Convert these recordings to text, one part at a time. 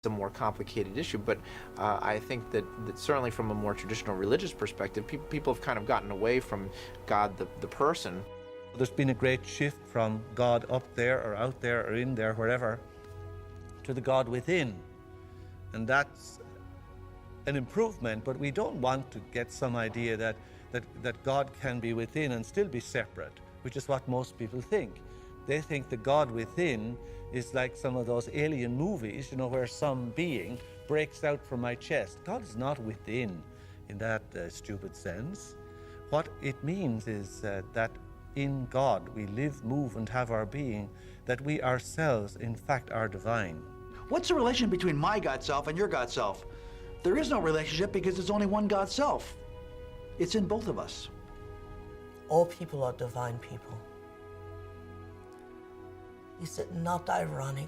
It's a more complicated issue, but I think that certainly from a more traditional religious perspective, people have kind of gotten away from God the person. There's been a great shift from God up there or out there or in there, wherever, to the God within. And that's an improvement, but we don't want to get some idea that God can be within and still be separate, which is what most people think. They think the God within is like some of those alien movies, you know, where some being breaks out from my chest. God is not within in that stupid sense. What it means is that in God we live, move, and have our being, that we ourselves, in fact, are divine. What's the relation between my God self and your God self? There is no relationship because there's only one God self. It's in both of us. All people are divine people. Is it not ironic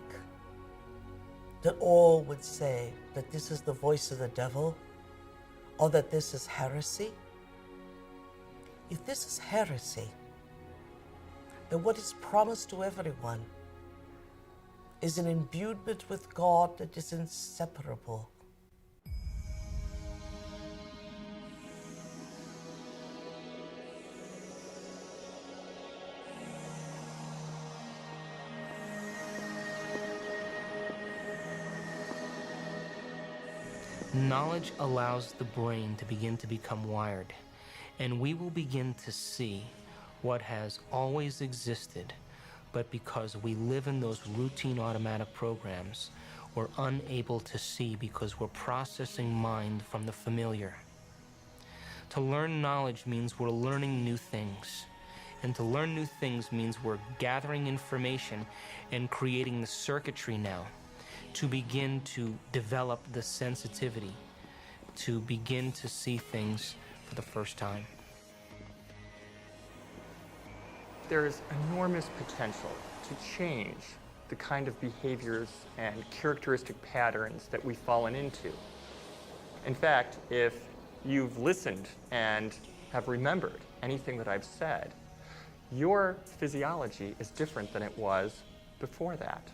that all would say that this is the voice of the devil or that this is heresy? If this is heresy, then what is promised to everyone is an imbuement with God that is inseparable. Knowledge allows the brain to begin to become wired, and we will begin to see what has always existed, but because we live in those routine automatic programs, we're unable to see because we're processing mind from the familiar. To learn knowledge means we're learning new things, and to learn new things means we're gathering information and creating the circuitry now to begin to develop the sensitivity, to begin to see things for the first time. There's enormous potential to change the kind of behaviors and characteristic patterns that we've fallen into. In fact, if you've listened and have remembered anything that I've said, your physiology is different than it was before that.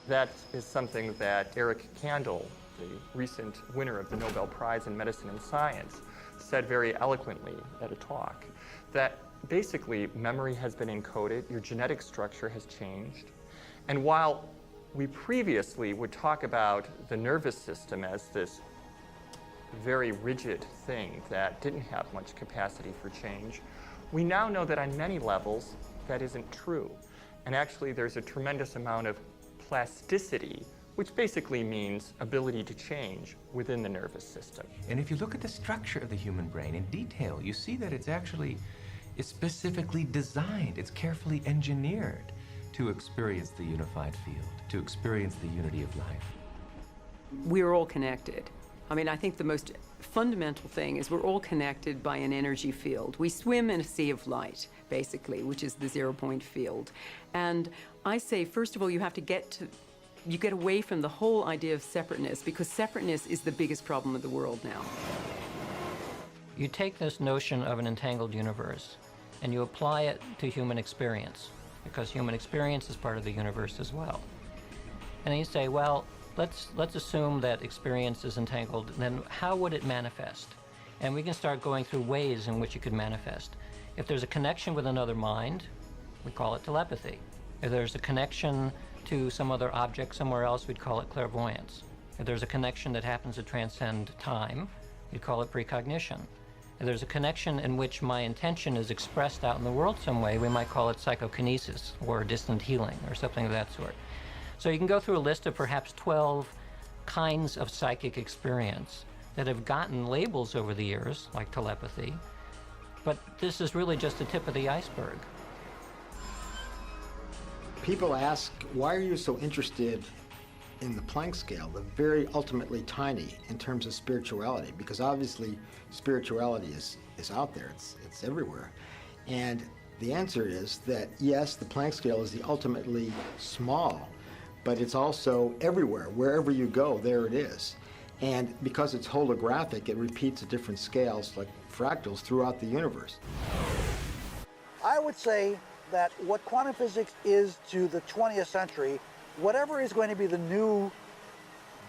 That is something that Eric Kandel, the recent winner of the Nobel Prize in Medicine and Science, said very eloquently at a talk, that basically memory has been encoded, your genetic structure has changed, and while we previously would talk about the nervous system as this very rigid thing that didn't have much capacity for change, we now know that on many levels that isn't true. And actually there's a tremendous amount of plasticity, which basically means ability to change within the nervous system. And if you look at the structure of the human brain in detail, you see that it's specifically designed, it's carefully engineered to experience the unified field, to experience the unity of life. We're all connected. I mean, I think the most fundamental thing is we're all connected by an energy field. We swim in a sea of light, basically, which is the zero-point field. And I say, first of all, you get away from the whole idea of separateness, because separateness is the biggest problem of the world now. You take this notion of an entangled universe and you apply it to human experience, because human experience is part of the universe as well. And then you say, well, let's assume that experience is entangled, then how would it manifest? And we can start going through ways in which it could manifest. If there's a connection with another mind, we call it telepathy. If there's a connection to some other object somewhere else, we'd call it clairvoyance. If there's a connection that happens to transcend time, we'd call it precognition. If there's a connection in which my intention is expressed out in the world some way, we might call it psychokinesis or distant healing or something of that sort. So you can go through a list of perhaps 12 kinds of psychic experience that have gotten labels over the years, like telepathy, but this is really just the tip of the iceberg. People ask, why are you so interested in the Planck scale, the very ultimately tiny in terms of spirituality? Because obviously spirituality is out there, it's everywhere. And the answer is that yes, the Planck scale is the ultimately small, but it's also everywhere. Wherever you go, there it is. And because it's holographic, it repeats at different scales, like fractals, throughout the universe. I would say that what quantum physics is to the 20th century, whatever is going to be the new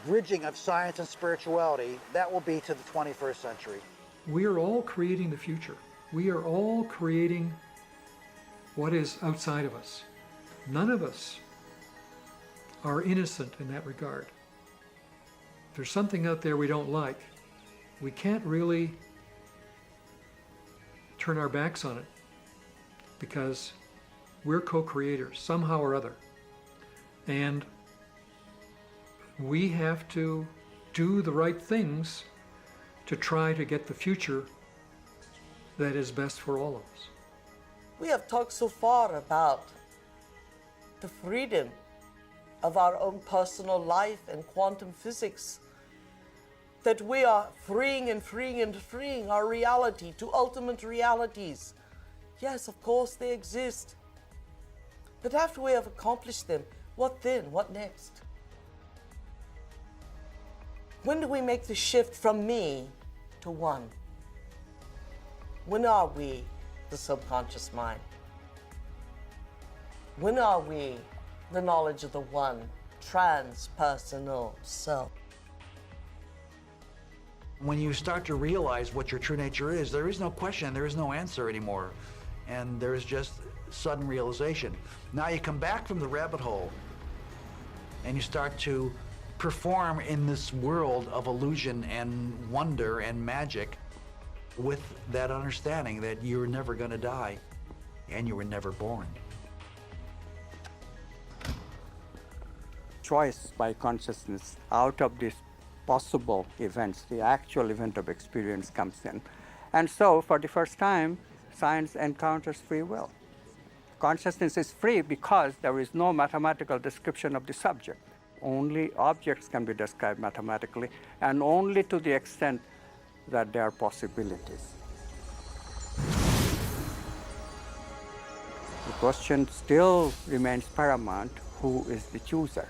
bridging of science and spirituality, that will be to the 21st century. We are all creating the future. We are all creating what is outside of us. None of us are innocent in that regard. If there's something out there we don't like, we can't really turn our backs on it because we're co-creators somehow or other. And we have to do the right things to try to get the future that is best for all of us. We have talked so far about the freedom of our own personal life and quantum physics, that we are freeing and freeing and freeing our reality to ultimate realities. Yes, of course they exist. But after we have accomplished them, what then? What next? When do we make the shift from me to one? When are we the subconscious mind? When are we the knowledge of the one, transpersonal self? When you start to realize what your true nature is, there is no question, there is no answer anymore. And there is just sudden realization. Now you come back from the rabbit hole and you start to perform in this world of illusion and wonder and magic with that understanding that you're never going to die and you were never born. Choice by consciousness out of these possible events, the actual event of experience comes in. And so, for the first time, science encounters free will. Consciousness is free because there is no mathematical description of the subject. Only objects can be described mathematically, and only to the extent that there are possibilities. The question still remains paramount: who is the chooser?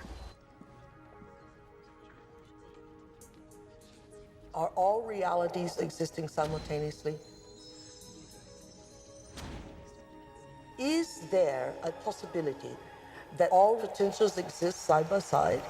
Are all realities existing simultaneously? Is there a possibility that all potentials exist side by side?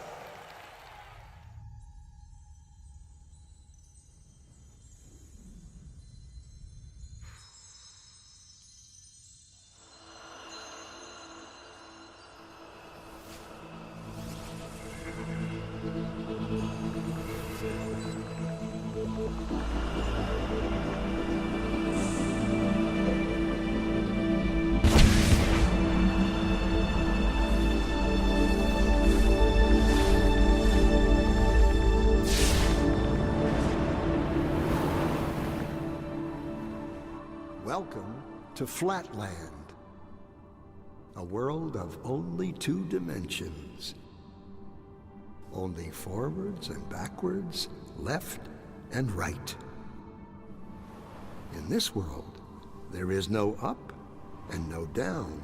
Welcome to Flatland, a world of only two dimensions. Only forwards and backwards, left and right. In this world, there is no up and no down.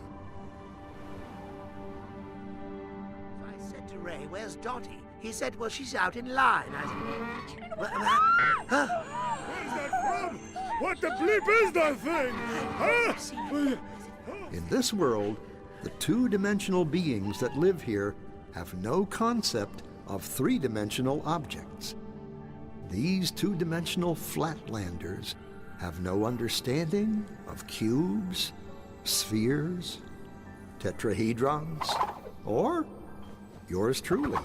I said to Ray, "Where's Dottie?" He said, "Well, she's out in line." I said, "Where's that from? What the bleep is that thing? Huh? In this world, the two-dimensional beings that live here have no concept of three-dimensional objects. These two-dimensional flatlanders have no understanding of cubes, spheres, tetrahedrons, or yours truly.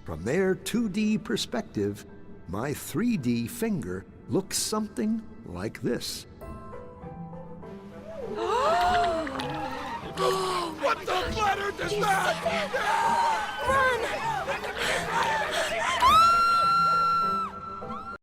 From their 2D perspective, my 3D finger looks something like this. What the planet is that?